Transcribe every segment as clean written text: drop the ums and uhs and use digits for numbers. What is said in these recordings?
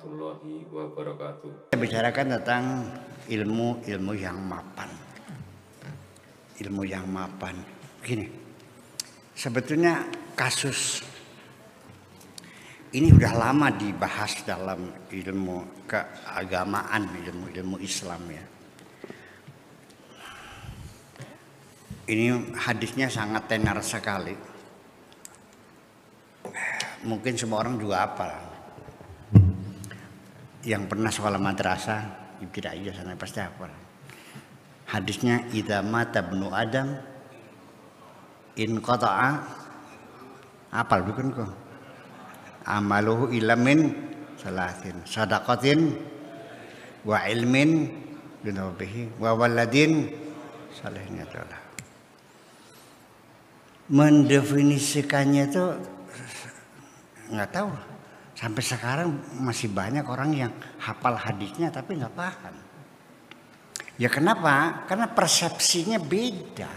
warahmatullahi wabarakatuh. Kita bicarakan tentang ilmu yang mapan. Ilmu yang mapan. Begini, sebetulnya kasus ini udah lama dibahas dalam ilmu keagamaan, ilmu Islam ya. Ini hadisnya sangat tenar sekali. Mungkin semua orang juga hafal. Yang pernah sekolah madrasah, ibtidaiyah sana pasti hafal. Hadisnya idza mata ibnu Adam in qata'a apal bukan kok. Amaluhu illa min salatin sadaqatin wa ilmin yunabihi wa waladin salihnya adalah. Mendefinisikannya itu nggak tahu. Sampai sekarang masih banyak orang yang hafal hadisnya tapi nggak paham. Ya kenapa? Karena persepsinya beda.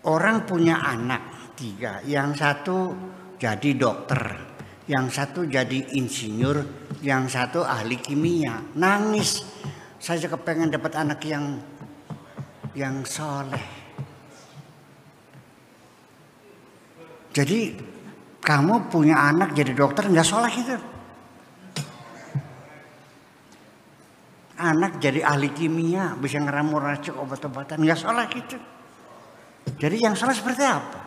Orang punya anak 3, yang satu jadi dokter, yang satu jadi insinyur, yang satu ahli kimia. Nangis, saya kepengen dapat anak yang soleh. Jadi kamu punya anak jadi dokter nggak soleh itu. Anak jadi ahli kimia bisa ngeramu racun obat-obatan nggak soleh gitu. Jadi yang soleh seperti apa?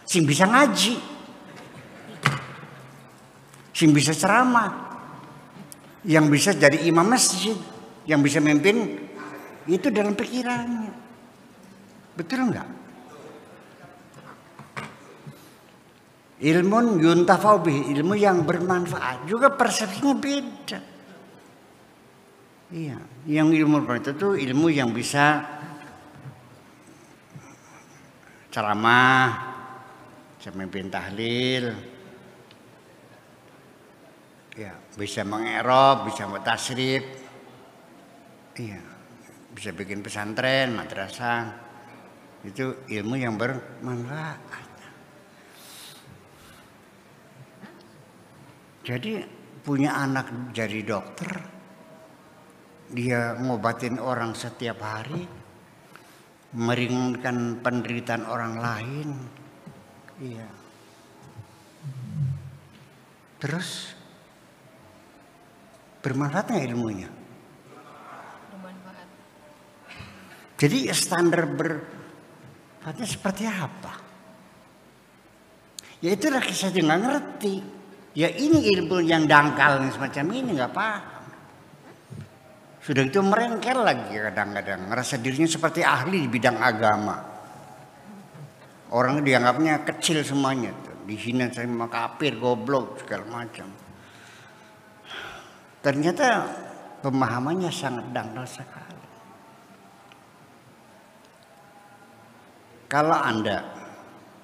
Sing bisa ngaji, sing bisa ceramah, yang bisa jadi imam masjid, yang bisa memimpin itu dalam pikirannya. Betul nggak? Ilmun yuntafa'u bihi, ilmu yang bermanfaat juga persepsinya beda. Iya, yang ilmu itu ilmu yang bisa ceramah, bisa memimpin tahlil, ya, bisa mengerob, bisa bertasrif, iya, bisa bikin pesantren, madrasah, itu ilmu yang bermanfaat. Jadi punya anak jadi dokter, dia ngobatin orang setiap hari, meringankan penderitaan orang lain, iya. Terus bermanfaat nggak ilmunya? Bermanfaat. Jadi standar bermanfaatnya seperti apa? Ya itulah saya juga nggak ngerti. Ya ini ilmu yang dangkal semacam ini nggak paham. Sudah itu merengkel lagi kadang-kadang, ngerasa dirinya seperti ahli di bidang agama. Orang dianggapnya kecil semuanya, dihina sama kafir, goblok segala macam. Ternyata pemahamannya sangat dangkal sekali. Kalau Anda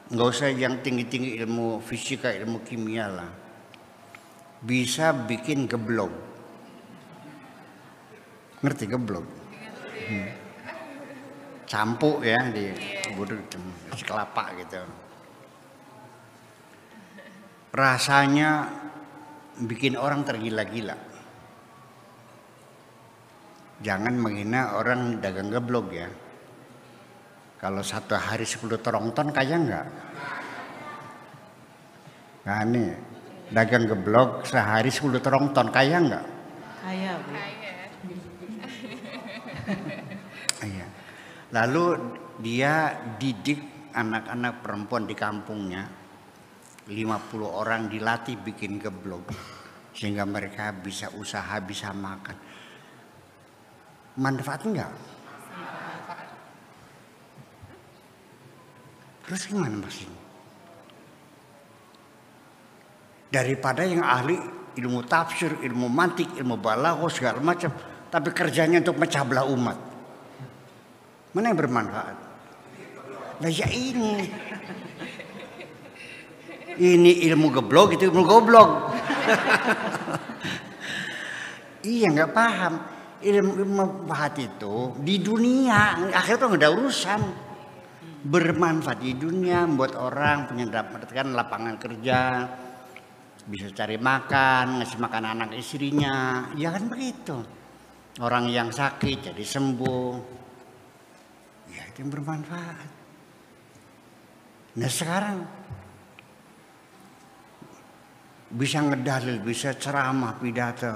nggak usah yang tinggi-tinggi ilmu fisika, ilmu kimia lah, bisa bikin geblog. Ngerti geblog? Campuk ya di buduk kelapa gitu. Rasanya bikin orang tergila-gila. Jangan menghina orang dagang geblog ya. Kalau satu hari 10 terongton kaya enggak? Nah nih, dagang geblog sehari 10 terongton kaya enggak? Kaya, Bu. Iya. Lalu dia didik anak-anak perempuan di kampungnya, 50 orang dilatih bikin geblog sehingga mereka bisa usaha, bisa makan. Manfaat enggak? Terus gimana maksudnya? Daripada yang ahli ilmu tafsir, ilmu mantik, ilmu balaghah segala macam, tapi kerjanya untuk mecah belah umat. Mana yang bermanfaat? Nah ya ini. Ini ilmu geblog, itu ilmu goblok. Iya nggak paham. Ilmu manfaat itu di dunia, akhirnya tuh nggak ada urusan. Bermanfaat di dunia, membuat orang punya mendapatkan lapangan kerja, bisa cari makan, ngasih makan anak istrinya, ya kan begitu. Orang yang sakit jadi sembuh, ya itu yang bermanfaat. Nah sekarang bisa ngedalil, bisa ceramah, pidato,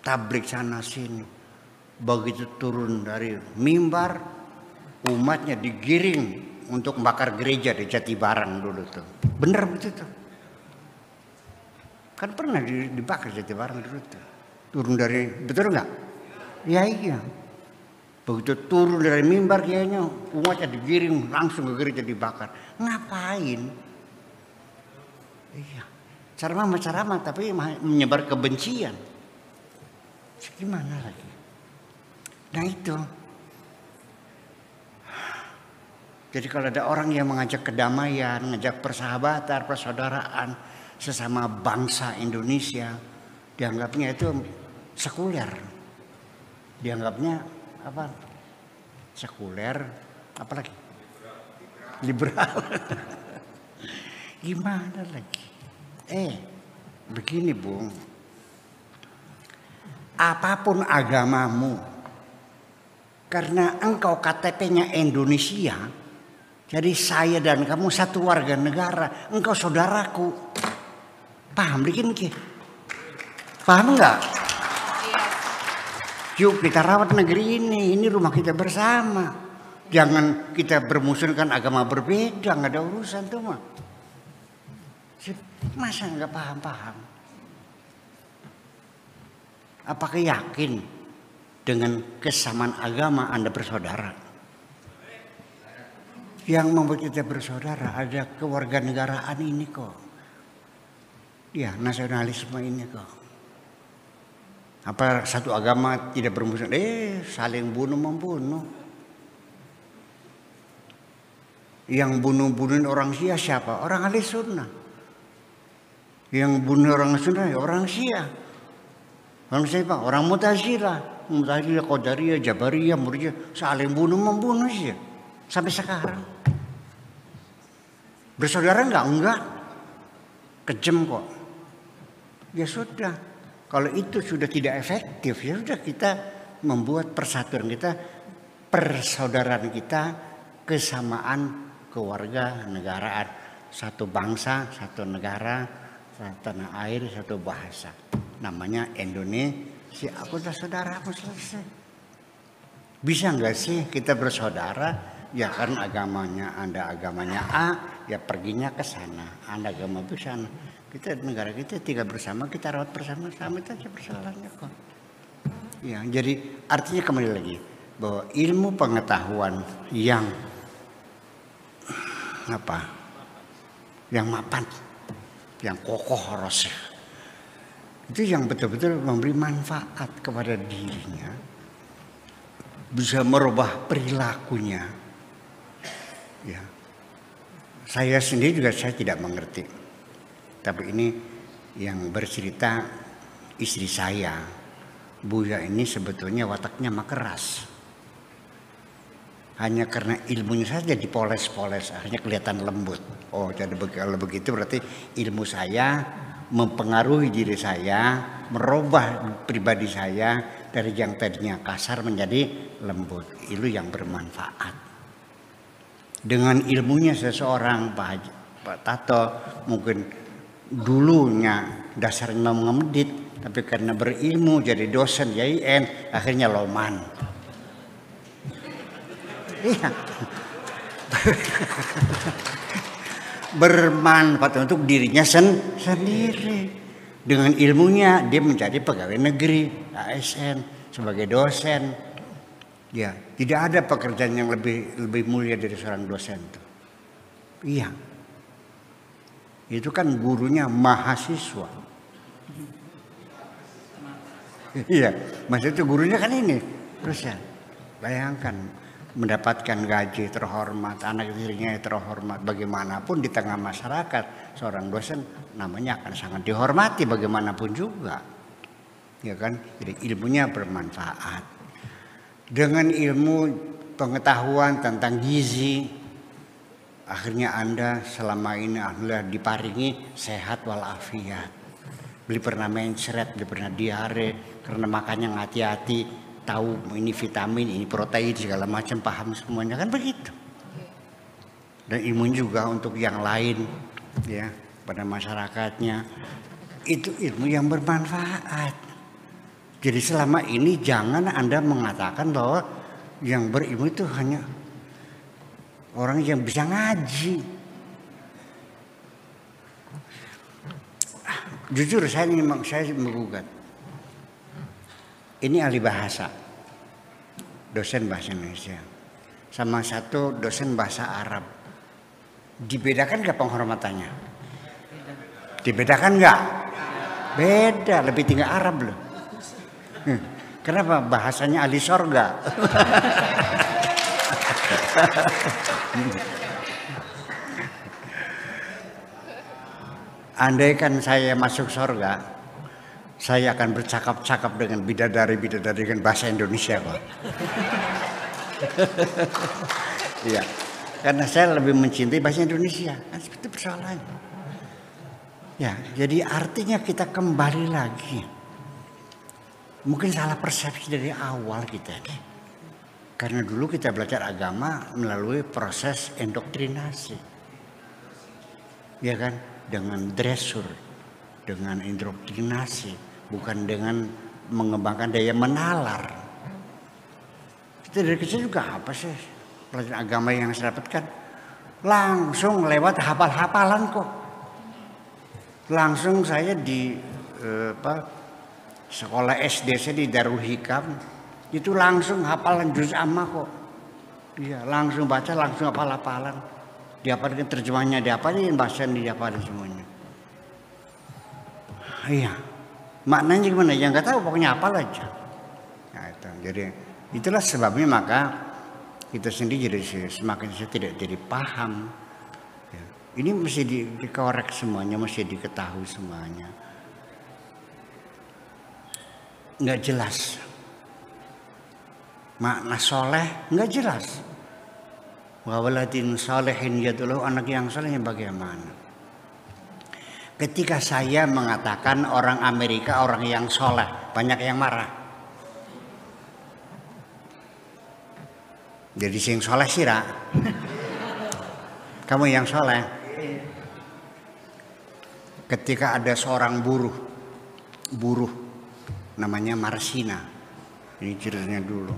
tablik sana sini. Begitu turun dari mimbar, umatnya digiring untuk membakar gereja di Jatibarang dulu tuh. Bener begitu tuh. Kan pernah dibakar Jatibarang dulu tuh. Turun dari, betul nggak? Ya iya. Begitu turun dari mimbar kayaknya umatnya digiring langsung ke gereja dibakar. Ngapain? Iya. Ceramah tapi menyebar kebencian. Gimana lagi? Nah itu. Jadi kalau ada orang yang mengajak kedamaian, mengajak persahabatan, persaudaraan sesama bangsa Indonesia, dianggapnya itu sekuler. Dianggapnya apa? Sekuler, apalagi? Liberal. Gimana lagi? Begini Bung. Apapun agamamu, karena engkau KTP-nya Indonesia, jadi saya dan kamu satu warga negara, engkau saudaraku. Paham bikin ki? Paham enggak? Yuk kita rawat negeri ini rumah kita bersama. Jangan kita bermusuhkan agama berbeda, nggak ada urusan tuh mah. Masa nggak paham-paham? Apakah yakin dengan kesamaan agama Anda bersaudara? Yang membuat kita bersaudara ada kewarganegaraan ini kok. Ya, nasionalisme ini kok. Apa satu agama tidak bermusuhan? Saling bunuh-membunuh. Yang bunuh-bunuhin orang Syiah siapa? Orang ahli sunnah. Yang bunuh orang sunnah orang Syiah. Orang siapa? Orang Mu'tazilah. Mu'tazilah, Qadariyah, Jabariyah, Murji'ah. Saling bunuh-membunuh sih. Sampai sekarang. Bersaudara enggak? Kejam kok. Ya sudah. Kalau itu sudah tidak efektif, ya sudah kita membuat persatuan kita, persaudaraan kita, kesamaan keluarga negaraan, satu bangsa, satu negara, satu tanah air, satu bahasa. Namanya Indonesia. Aku udah saudara, aku selesai. Bisa nggak sih kita bersaudara? Ya kan agamanya Anda agamanya A, ya perginya ke sana. Anda agama B sana. Kita negara kita tinggal bersama, kita rawat bersama-sama, itu aja persoalannya kok. Ya, jadi artinya kembali lagi bahwa ilmu pengetahuan yang yang mapan, yang kokoh roseh, itu yang betul-betul memberi manfaat kepada dirinya, bisa merubah perilakunya. Ya, saya sendiri juga saya tidak mengerti. Tapi ini yang bercerita istri saya, Buya ini sebetulnya wataknya mah keras. Hanya karena ilmunya saja dipoles-poles, akhirnya kelihatan lembut. Oh, jadi kalau begitu berarti ilmu saya mempengaruhi diri saya, merubah pribadi saya dari yang tadinya kasar menjadi lembut. Itu yang bermanfaat. Dengan ilmunya seseorang, Pak Tato mungkin dulunya dasarnya mengemedit, tapi karena berilmu jadi dosen YIN akhirnya loman. Iya. Bermanfaat untuk dirinya sendiri. Dengan ilmunya dia menjadi pegawai negeri, ASN, sebagai dosen. Ya, tidak ada pekerjaan yang lebih mulia dari seorang dosen itu. Iya. Itu kan gurunya mahasiswa. Iya, maksudnya itu gurunya kan ini. Terus ya, bayangkan mendapatkan gaji terhormat, anak istrinya terhormat, bagaimanapun di tengah masyarakat seorang dosen namanya akan sangat dihormati bagaimanapun juga. Ya kan? Jadi ilmunya bermanfaat. Dengan ilmu pengetahuan tentang gizi, Akhirnya Anda selama ini alhamdulillah diparingi sehat walafiat. Beli pernah mencret, beli pernah diare, karena makannya hati-hati, tahu ini vitamin, ini protein segala macam, paham semuanya kan begitu. Dan imun juga untuk yang lain ya pada masyarakatnya. Itu ilmu yang bermanfaat. Jadi selama ini jangan Anda mengatakan bahwa yang berilmu itu hanya orang yang bisa ngaji. Jujur saya menggugat. Ini ahli bahasa, dosen bahasa Indonesia, sama satu dosen bahasa Arab. Dibedakan nggak penghormatannya? Dibedakan nggak? Beda, lebih tinggi Arab loh. Kenapa? Bahasanya ahli sorga. Andaikan saya masuk sorga, saya akan bercakap-cakap dengan bidadari-bidadari dengan bahasa Indonesia, Pak. Iya, karena saya lebih mencintai bahasa Indonesia. Kan seperti persoalannya. Ya, jadi artinya kita kembali lagi. Mungkin salah persepsi dari awal kita nih. Karena dulu kita belajar agama melalui proses indoktrinasi. Ya kan? Dengan dressur, dengan indoktrinasi, bukan dengan mengembangkan daya menalar. Kita dari kecil juga apa sih pelajaran agama yang saya dapatkan? Langsung lewat hafal-hafalan kok. Langsung saya di sekolah SD saya di Darul Hikam itu langsung hafalan juz amma kok. Iya, langsung baca, langsung hafal-hafalan. Dihafalin terjemahnya, dihafalin bahasa dihafalin semuanya. Iya, maknanya gimana? Yang nggak tahu pokoknya hafal aja. Nah, itu. Jadi itulah sebabnya maka kita sendiri jadi semakin tidak jadi paham. Ya. Ini mesti dikorek semuanya, mesti diketahui semuanya. Nggak jelas. Makna soleh nggak jelas. Wawaladin solehin yadullah, anak yang solehnya bagaimana? Ketika saya mengatakan orang Amerika orang yang soleh, banyak yang marah. Jadi sing soleh sira. Kamu yang soleh. Ketika ada seorang buruh namanya Marsina. Ini ceritanya dulu.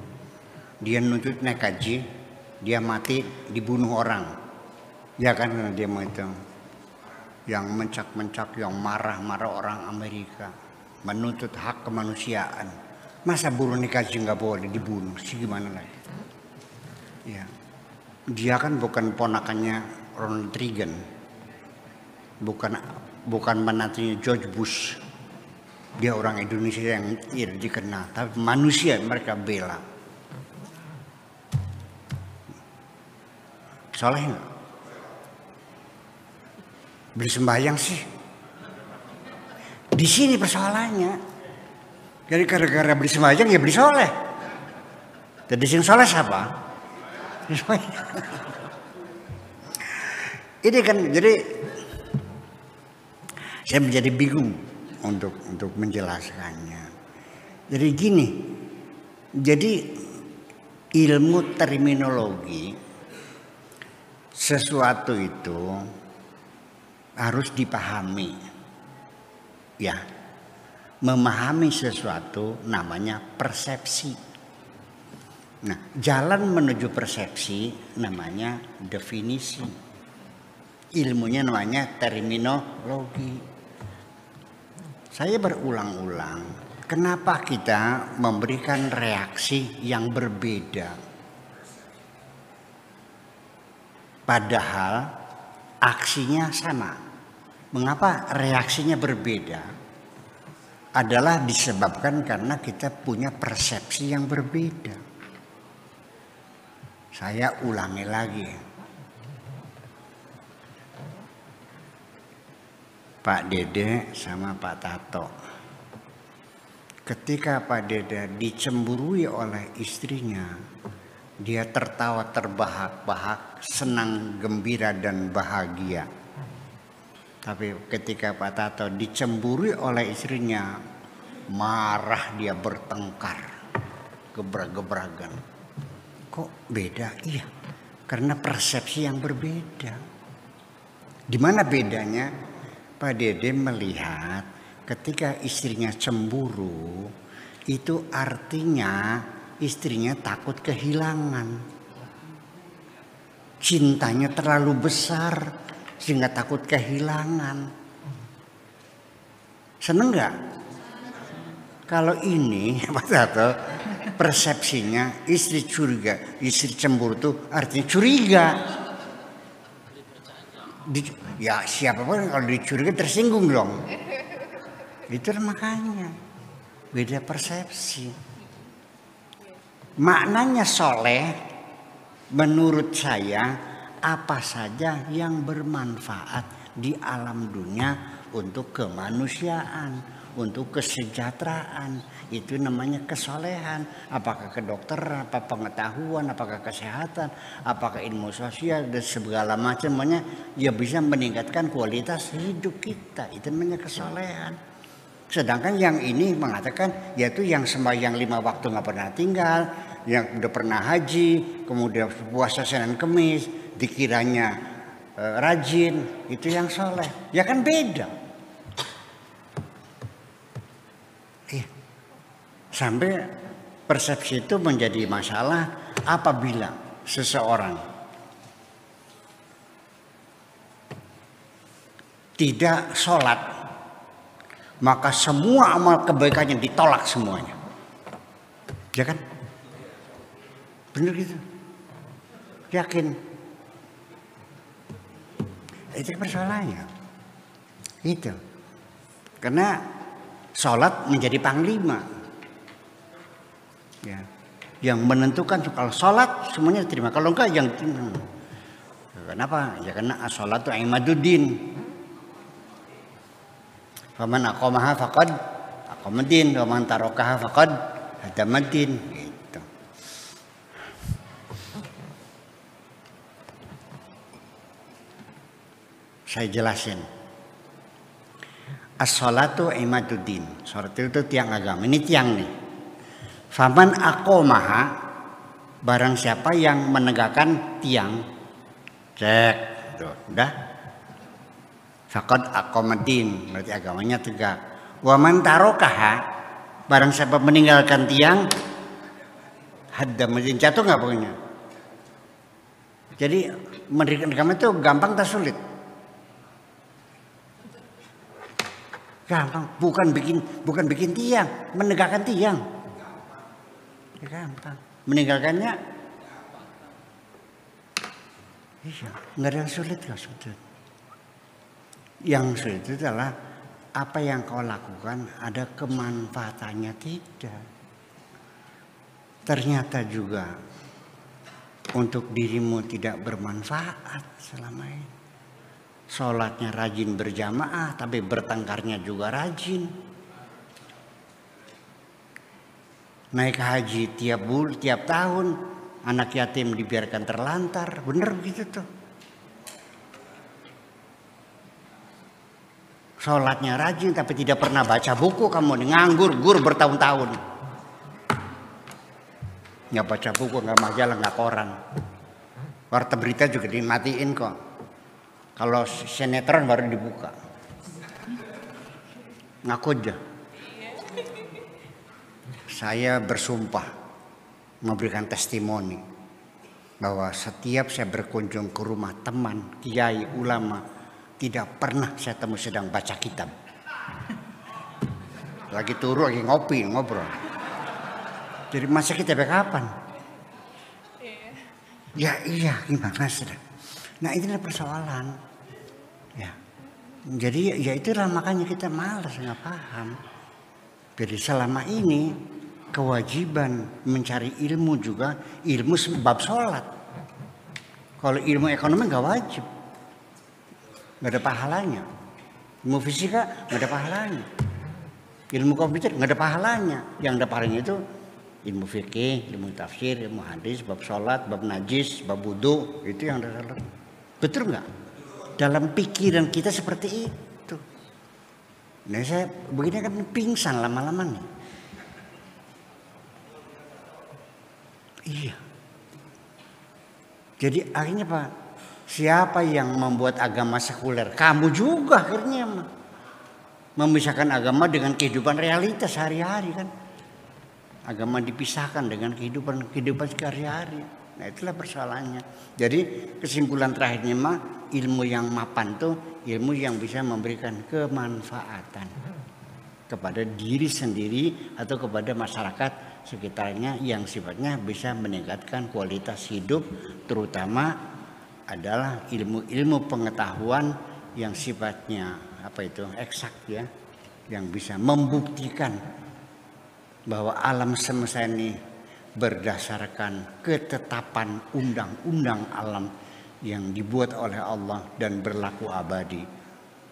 Dia nuntut naik haji, dia mati dibunuh orang. Ya kan, karena dia mau itu. Yang mencak-mencak, yang marah-marah orang Amerika. Menuntut hak kemanusiaan. Masa buruh naik haji nggak boleh dibunuh? Sih gimana lagi? Ya. Dia kan bukan ponakannya Ronald Reagan. Bukan menantunya George Bush. Dia orang Indonesia yang dikenal. Tapi manusia mereka bela. Soleh nggak? Beli sembahyang sih. Di sini persoalannya. Jadi gara-gara beli sembahyang ya beli soleh. Jadi sing soleh siapa? Ini kan jadi saya menjadi bingung untuk menjelaskannya. Jadi gini. Jadi ilmu terminologi sesuatu itu harus dipahami. Ya. Memahami sesuatu namanya persepsi. Nah, jalan menuju persepsi namanya definisi. Ilmunya namanya terminologi. Saya berulang-ulang, kenapa kita memberikan reaksi yang berbeda? Padahal aksinya sama. Mengapa reaksinya berbeda? Adalah disebabkan karena kita punya persepsi yang berbeda. Saya ulangi lagi. Pak Dede sama Pak Tato. Ketika Pak Dede dicemburui oleh istrinya, Dia tertawa terbahak-bahak, senang, gembira dan bahagia. Tapi ketika Pak Tato dicemburi oleh istrinya, marah, dia bertengkar, gebrag-gebragan. Kok beda? Iya, karena persepsi yang berbeda. Di mana bedanya? Pak Dede melihat ketika istrinya cemburu, itu artinya istrinya takut kehilangan. Cintanya terlalu besar sehingga takut kehilangan. Seneng nggak? Kalau ini Pak Tato persepsinya istri curiga, istri cemburu tuh artinya curiga. Ya siapapun kalau dicuriga tersinggung dong. Itu makanya beda persepsi. Maknanya soleh menurut saya apa saja yang bermanfaat di alam dunia untuk kemanusiaan, untuk kesejahteraan, itu namanya kesolehan. Apakah kedokteran, apa pengetahuan, apakah kesehatan, apakah ilmu sosial dan segala macamnya, ya bisa meningkatkan kualitas hidup kita. Itu namanya kesolehan. Sedangkan yang ini mengatakan yaitu yang sembahyang 5 waktu nggak pernah tinggal, yang udah pernah haji, kemudian puasa Senin Kemis, dikiranya rajin, itu yang soleh. Ya kan beda. Sampai persepsi itu menjadi masalah apabila seseorang tidak sholat, maka semua amal kebaikannya ditolak semuanya. Ya kan? Benar gitu. Yakin. Itu persoalannya. Itu. Karena sholat menjadi panglima. Ya. Yang menentukan kalau sholat semuanya diterima. Kalau enggak yang kenapa? Ya karena as-sholatu imaduddin. Faman aqamaha faqad aqamaddin wa man tarakaha faqad hadamaddin. Gitu. Saya jelasin. As-sholatu imaduddin. Salat itu tiang agama. Ini tiang nih. Faman aqamaha, barang siapa yang menegakkan tiang. Cek. Tuh, udah. Faqad aqamaddin, berarti agamanya tegak. Wa man tarakaha, barang siapa meninggalkan tiang, hadamaddin, jatuh enggak pokoknya. Jadi mendirikan agama itu gampang atau sulit? Gampang, bukan bikin tiang, menegakkan tiang. Ya, gampang. Meninggalkannya iya, enggak ada yang sulit kok sebetulnya. Yang sulit itu adalah apa yang kau lakukan ada kemanfaatannya tidak. Ternyata juga untuk dirimu tidak bermanfaat selama ini. Sholatnya rajin berjamaah tapi bertengkarnya juga rajin. Naik haji tiap tahun, anak yatim dibiarkan terlantar, bener begitu tuh. Sholatnya rajin tapi tidak pernah baca buku, kamu nganggur bertahun-tahun. Nggak baca buku, nggak majalah, nggak koran. Warta berita juga dimatiin kok. Kalau sinetron baru dibuka. Ngaku aja. Saya bersumpah memberikan testimoni bahwa setiap saya berkunjung ke rumah teman, kiai, ulama, tidak pernah saya temu sedang baca kitab. Lagi turu, lagi ngopi, ngobrol. Jadi masa kita kapan? Ya iya, gimana sudah. Nah ini adalah persoalan. Ya. Jadi ya itulah makanya kita malas, nggak paham. Jadi selama ini kewajiban mencari ilmu juga ilmu sebab sholat. Kalau ilmu ekonomi nggak wajib, nggak ada pahalanya. Ilmu fisika nggak ada pahalanya. Ilmu komputer nggak ada pahalanya. Yang ada pahalanya itu ilmu fikih, ilmu tafsir, ilmu hadis, bab sholat, bab najis, bab wudu, itu yang dasar. Betul nggak? Dalam pikiran kita seperti itu. Nah saya begini kan pingsan lama-lama nih. Iya. Jadi akhirnya Pak, siapa yang membuat agama sekuler? Kamu juga akhirnya memisahkan agama dengan kehidupan realitas sehari-hari kan. Agama dipisahkan dengan kehidupan sehari-hari. Nah itulah persoalannya. Jadi kesimpulan terakhirnya ilmu yang mapan tuh ilmu yang bisa memberikan kemanfaatan kepada diri sendiri atau kepada masyarakat sekitarnya yang sifatnya bisa meningkatkan kualitas hidup, terutama adalah ilmu-ilmu pengetahuan yang sifatnya eksak ya, yang bisa membuktikan bahwa alam semesta ini berdasarkan ketetapan undang-undang alam yang dibuat oleh Allah dan berlaku abadi,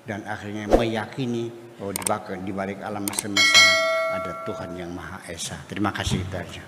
dan akhirnya meyakini bahwa di balik alam semesta ada Tuhan yang Maha Esa. Terima kasih itu aja.